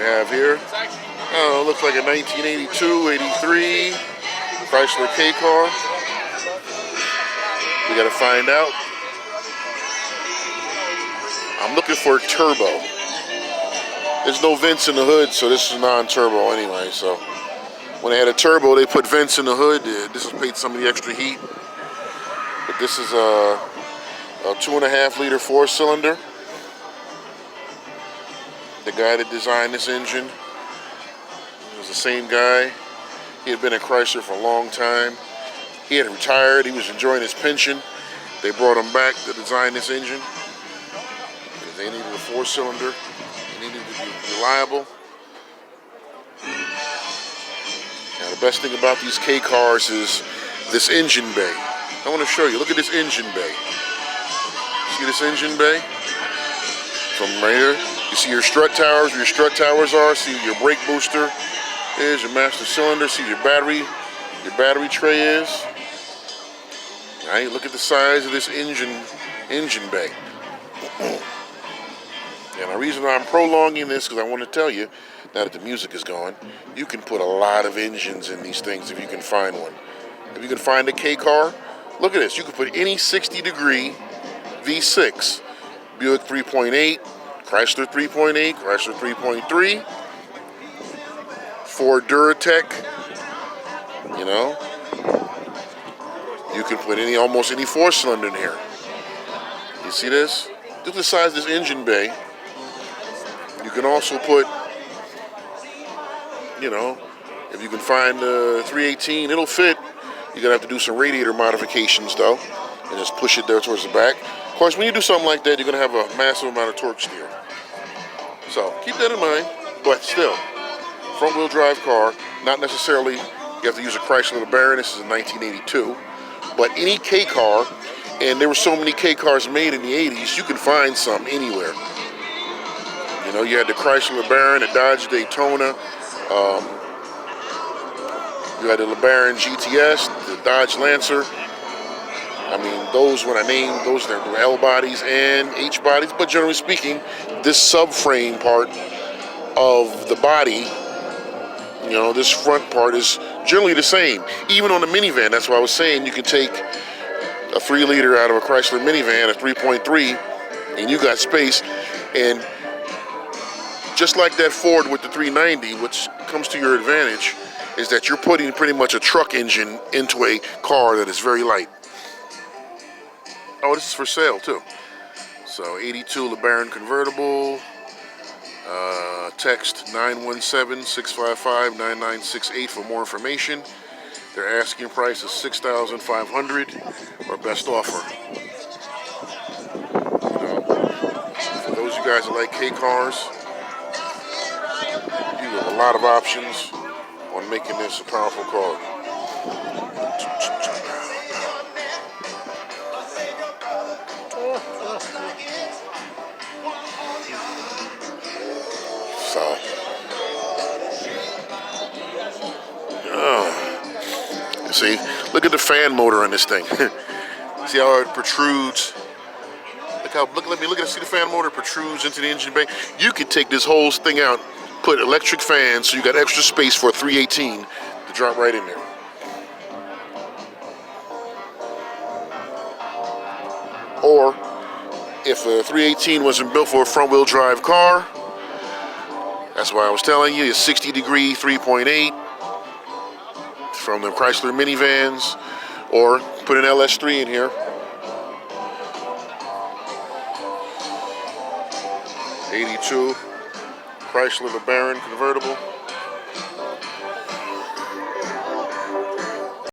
we have here? Oh, looks like a 1982, 83 Chrysler K car. We gotta find out. I'm looking for a turbo. There's no vents in the hood, so this is non-turbo anyway. So when they had a turbo, they put vents in the hood to dissipate some of the extra heat. But this is a 2.5 liter 4-cylinder. The guy that designed this engine was the same guy. He had been at Chrysler for a long time. He had retired. He was enjoying his pension. They brought him back to design this engine. They needed a 4-cylinder. They needed to be reliable. Now, the best thing about these K cars is this engine bay. I want to show you. Look at this engine bay. See this engine bay? From right here. You see your strut towers, where your strut towers are. See your brake booster. There's your master cylinder. See your battery tray is. All right, look at the size of this engine bay. And the reason I'm prolonging this because I want to tell you, now that the music is gone, you can put a lot of engines in these things if you can find one. If you can find a K car, look at this. You can put any 60-degree V6, Buick 3.8, Chrysler 3.8, Chrysler 3.3, Ford Duratec, you know. You can put almost any 4-cylinder in here. You see this? Look at the size of this engine bay. You can also put, you know, if you can find the 318, it'll fit. You're gonna have to do some radiator modifications though, and just push it there towards the back. Of course, when you do something like that, you're gonna have a massive amount of torque steer. So keep that in mind. But still, front-wheel drive car. Not necessarily you have to use a Chrysler LeBaron. This is a 1982. But any K car, and there were so many K cars made in the 80s, you can find some anywhere. You know, you had the Chrysler LeBaron, the Dodge Daytona, you had the LeBaron GTS, the Dodge Lancer. I mean, those, when I name those, they're L bodies and H bodies, but generally speaking, this subframe part of the body, you know, this front part is generally the same. Even on the minivan, that's why I was saying you can take a 3-liter out of a Chrysler minivan, a 3.3, and you got space. And just like that Ford with the 390, which comes to your advantage, is that you're putting pretty much a truck engine into a car that is very light. Oh, this is for sale too. So 82 LeBaron convertible. Text 917-655-9968 for more information. Their asking price is $6,500 or best offer. For those of you guys that like K cars, you have a lot of options on making this a powerful car. So, see, look at the fan motor on this thing. See how it protrudes? Look at see the fan motor protrudes into the engine bay. You could take this whole thing out, put electric fans, so you got extra space for a 318 to drop right in there. Or if a 318 wasn't built for a front-wheel drive car, that's why I was telling you, a 60-degree 3.8 from the Chrysler minivans, or put an LS3 in here. 82 Chrysler LeBaron convertible.